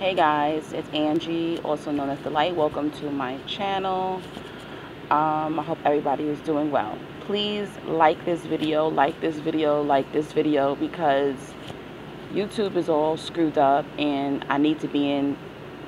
Hey guys, it's Angie, also known as The Light. Welcome to my channel. I hope everybody is doing well. Please like this video, like this video, like this video, because YouTube is all screwed up and I need to be in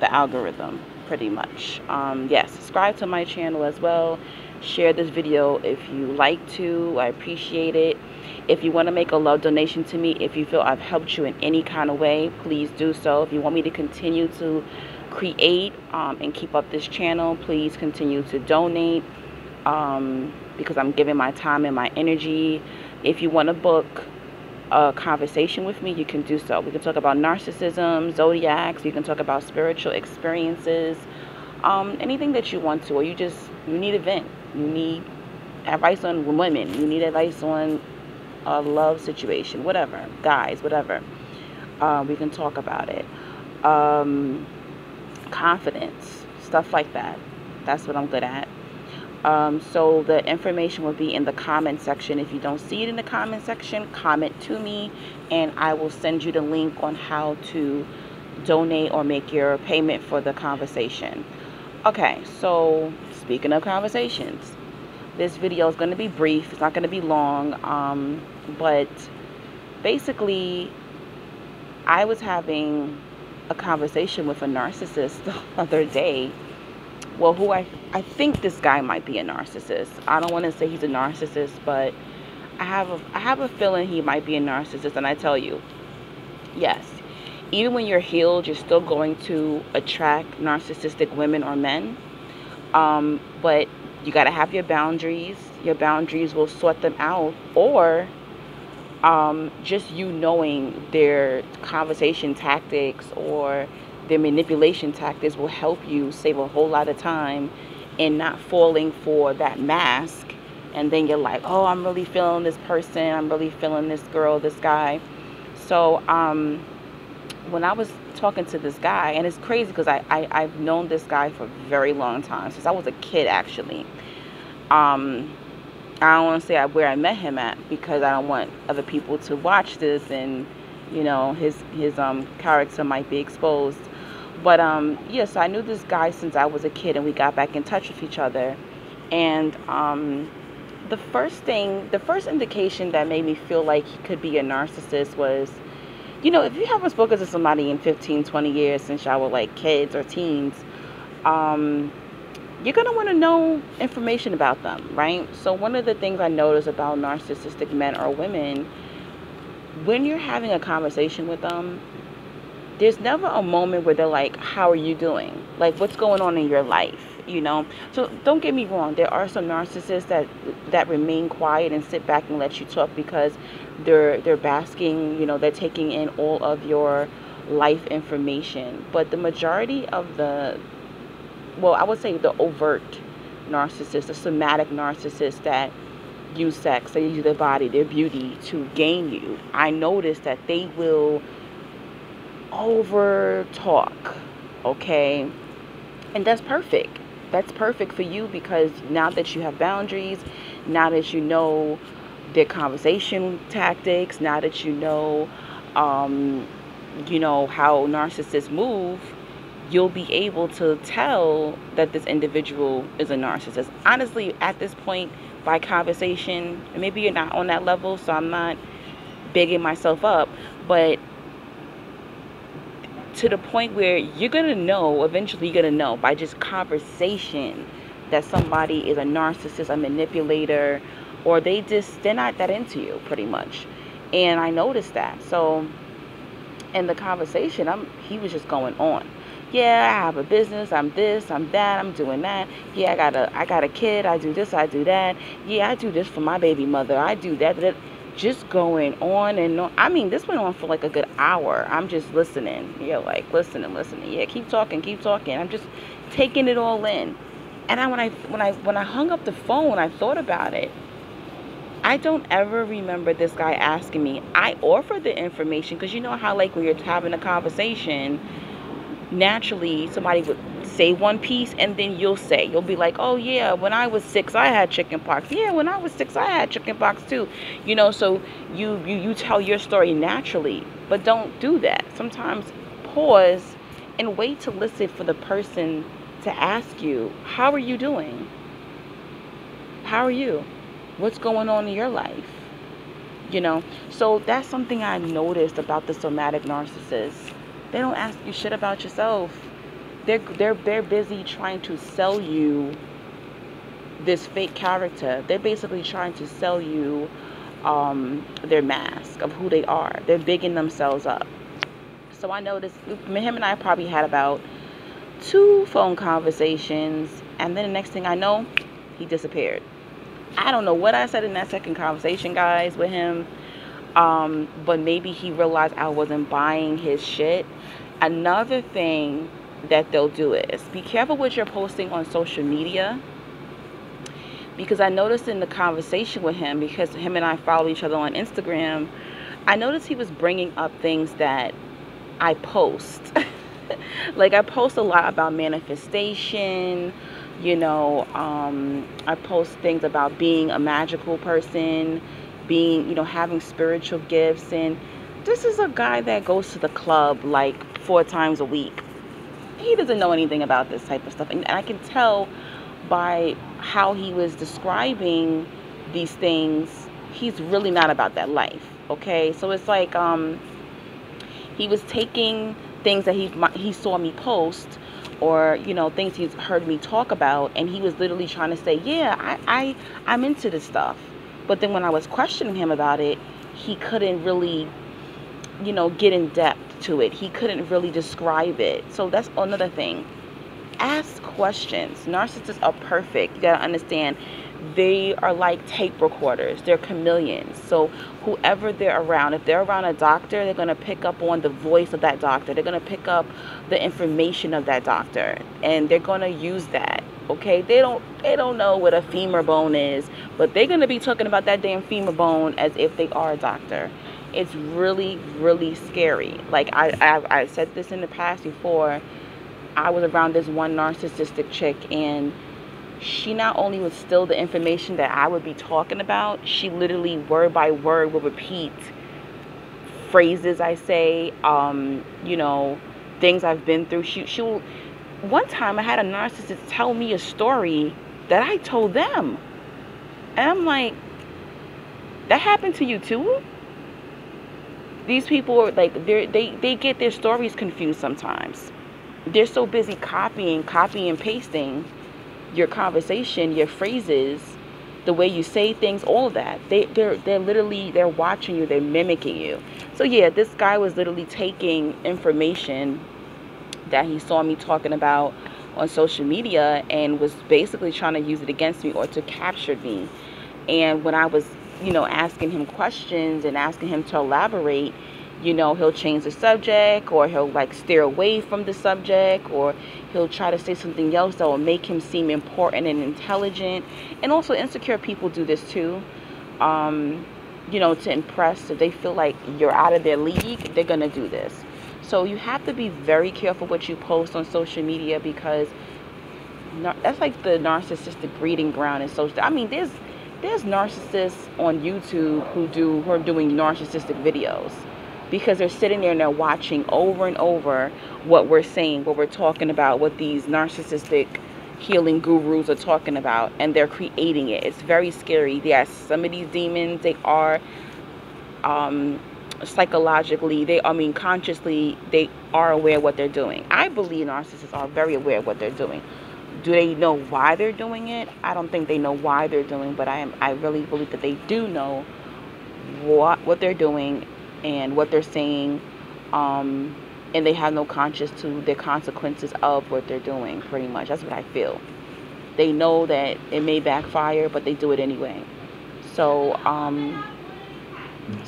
the algorithm pretty much. Yes, subscribe to my channel as well. Share this video if you like to. I appreciate it. If you want to make a love donation to me, if you feel I've helped you in any kind of way, please do so. If you want me to continue to create and keep up this channel, please continue to donate because I'm giving my time and my energy. If you want to book a conversation with me, you can do so. We can talk about narcissism, zodiacs. You can talk about spiritual experiences, anything that you want to, or you need a vent. You need advice on women. You need advice on a love situation, whatever, guys, whatever. We can talk about it. Confidence, stuff like that. That's what I'm good at. So the information will be in the comment section. If you don't see it in the comment section, comment to me and I will send you the link on how to donate or make your payment for the conversation. Okay, so speaking of conversations, this video is going to be brief. It's not going to be long, but basically I was having a conversation with a narcissist the other day. Well, who I think this guy might be a narcissist. I don't want to say he's a narcissist, but I have a feeling he might be a narcissist. And I tell you, yes, even when you're healed, you're still going to attract narcissistic women or men. But you got to have your boundaries. Your boundaries will sort them out, or just you knowing their conversation tactics or their manipulation tactics will help you save a whole lot of time and not falling for that mask. And then you're like, oh, I'm really feeling this person. I'm really feeling this girl, this guy. So when I was talking to this guy, and it's crazy because I've known this guy for a very long time, since I was a kid, actually. I don't want to say where I met him at, because I don't want other people to watch this and, you know, his character might be exposed. But yes, I knew this guy since I was a kid, and we got back in touch with each other. And the first indication that made me feel like he could be a narcissist was, you know, if you haven't spoken to somebody in 15, 20 years since y'all were like kids or teens, you're going to want to know information about them, right? So one of the things I notice about narcissistic men or women, when you're having a conversation with them, there's never a moment where they're like, how are you doing? Like, what's going on in your life? You know? So don't get me wrong. There are some narcissists that remain quiet and sit back and let you talk because they're basking, you know, they're taking in all of your life information. But the majority of I would say the overt narcissists, the somatic narcissists that use sex, they use their body, their beauty to gain you. I noticed that they will over talk, okay? And that's perfect. That's perfect for you, because now that you have boundaries, now that you know their conversation tactics, now that you know how narcissists move, you'll be able to tell that this individual is a narcissist. Honestly, at this point, by conversation, maybe you're not on that level, so I'm not bigging myself up, but to the point where you're going to know, eventually you're going to know by just conversation that somebody is a narcissist, a manipulator, or they're not that into you, pretty much. And I noticed that. So in the conversation, he was just going on. Yeah, I have a business, I'm this, I'm that, I'm doing that. Yeah, I got a kid, I do this, I do that. Yeah, I do this for my baby mother, I do that. Just going on and on. I mean, this went on for like a good hour. I'm just listening. Yeah, like listening. Yeah, keep talking. I'm just taking it all in. And when I hung up the phone, I thought about it. I don't ever remember this guy asking me. I offered the information because you know how, like, when you're having a conversation, naturally somebody would say one piece and then you'll be like, oh yeah, when I was 6 I had chicken pox. Yeah, when I was 6 I had chicken pox too. You know, so you tell your story naturally, but don't do that. Sometimes pause and wait to listen for the person to ask you, how are you doing? How are you? What's going on in your life? You know, so that's something I noticed about the somatic narcissists. They don't ask you shit about yourself. They're busy trying to sell you this fake character. They're basically trying to sell you their mask of who they are. They're bigging themselves up. So I noticed him and I probably had about 2 phone conversations, and then the next thing I know, he disappeared. I don't know what I said in that second conversation, guys, with him. But maybe he realized I wasn't buying his shit. Another thing that they'll do is be careful what you're posting on social media, because I noticed in the conversation with him, because him and I follow each other on Instagram, I noticed he was bringing up things that I post. Like, I post a lot about manifestation, I post things about being a magical person, being, having spiritual gifts. And this is a guy that goes to the club like 4 times a week. He doesn't know anything about this type of stuff. And I can tell by how he was describing these things, he's really not about that life. Okay, so it's like he was taking things that he saw me post, or things he's heard me talk about, and he was literally trying to say, yeah, I'm into this stuff. But then when I was questioning him about it, he couldn't really get in depth to it. He couldn't really describe it. So that's another thing. Ask questions. Narcissists are perfect. You gotta understand, they are like tape recorders. They're chameleons. So whoever they're around, if they're around a doctor, they're gonna pick up on the voice of that doctor. They're gonna pick up the information of that doctor, and they're gonna use that. Okay, they don't know what a femur bone is, but they're gonna be talking about that damn femur bone as if they are a doctor. It's really, really scary. Like I said this in the past before. I was around this one narcissistic chick, and she not only would steal the information that I would be talking about, she literally word by word would repeat phrases I say, things I've been through. She'll. One time I had a narcissist tell me a story that I told them, and I'm like, that happened to you too? These people are like, they get their stories confused sometimes. They're so busy copying and pasting your conversation, your phrases, the way you say things, all of that. They're literally, they're watching you, they're mimicking you. So yeah, this guy was literally taking information that he saw me talking about on social media and was basically trying to use it against me or to capture me. And when I was, asking him questions and asking him to elaborate, he'll change the subject, or he'll like steer away from the subject, or he'll try to say something else that will make him seem important and intelligent. And also insecure people do this too, to impress. If they feel like you're out of their league, they're gonna do this. So you have to be very careful what you post on social media, because that's like the narcissistic breeding ground in social. I mean, there's narcissists on YouTube who are doing narcissistic videos, because they're sitting there and they're watching over and over what we're saying, what we're talking about, what these narcissistic healing gurus are talking about, and they're creating it. It's very scary. Yes, some of these demons, they are psychologically, consciously, they are aware of what they're doing. I believe narcissists are very aware of what they're doing. Do they know why they're doing it? I don't think they know why they're doing, but I really believe that they do know what they're doing and what they're saying, and they have no conscience to the consequences of what they're doing. Pretty much, that's what I feel. They know that it may backfire, but they do it anyway. So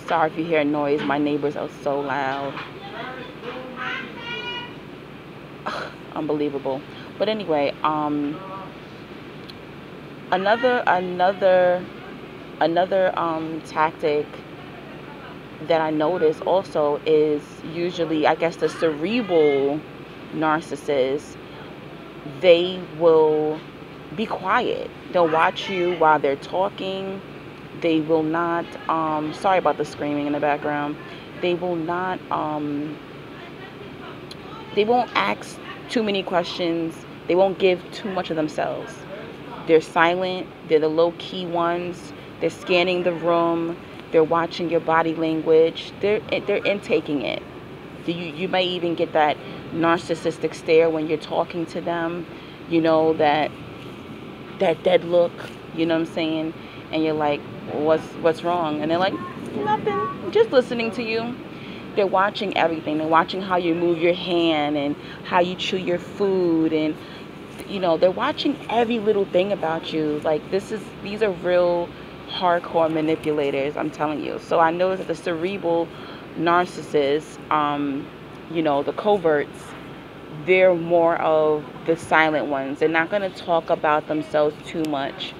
sorry if you hear noise. My neighbors are so loud. Unbelievable. But anyway, another tactic that I notice also is usually, I guess, the cerebral narcissists. They will be quiet. They'll watch you while they're talking. They will not, sorry about the screaming in the background. They will not they won't ask too many questions. They won't give too much of themselves. They're silent. They're the low-key ones. They're scanning the room. They're watching your body language. They're intaking it. You may even get that narcissistic stare when you're talking to them. You know, that dead look. You know what I'm saying? And you're like, what's wrong? And they're like, nothing. I'm just listening to you. They're watching everything. They're watching how you move your hand and how you chew your food, and you know, they're watching every little thing about you. Like, these are real hardcore manipulators, I'm telling you. So I know that the cerebral narcissists, you know, the coverts, they're more of the silent ones. They're not going to talk about themselves too much,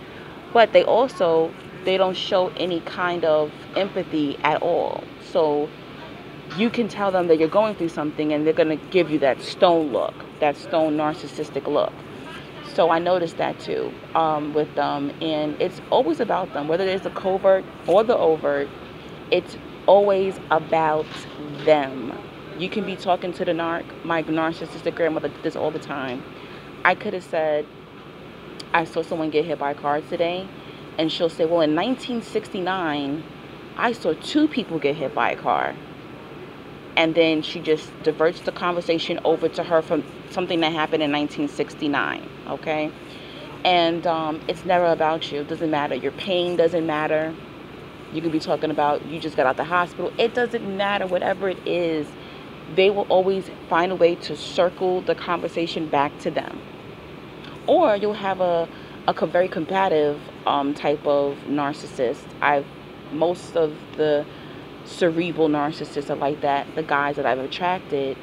but they don't show any kind of empathy at all. So you can tell them that you're going through something, and they're going to give you that stone look, that stone narcissistic look. So I noticed that too, with them, and it's always about them, whether it's the covert or the overt. It's always about them. You can be talking to the my narcissistic grandmother did this all the time. I could have said, I saw someone get hit by a car today, and she'll say, well, in 1969, I saw 2 people get hit by a car. And then she just diverts the conversation over to her from something that happened in 1969, okay? And it's never about you. It doesn't matter. Your pain doesn't matter. You can be talking about you just got out the hospital. It doesn't matter. Whatever it is, they will always find a way to circle the conversation back to them. Or you'll have a very combative type of narcissist. Most of the cerebral narcissists are like that. The guys that I've attracted,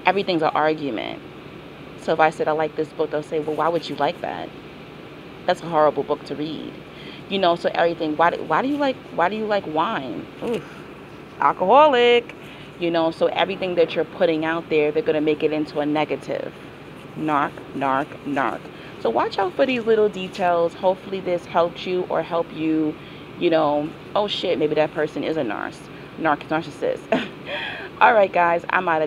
everything's an argument. So if I said I like this book, they'll say, well, why would you like that? That's a horrible book to read. You know, so everything, why do you like wine? Oof, alcoholic. You know, so everything that you're putting out there, they're going to make it into a negative. Narc, narc, narc. So watch out for these little details. Hopefully this helped you or help you, you know, oh shit, maybe that person is a narcissist. All right, guys, I'm out of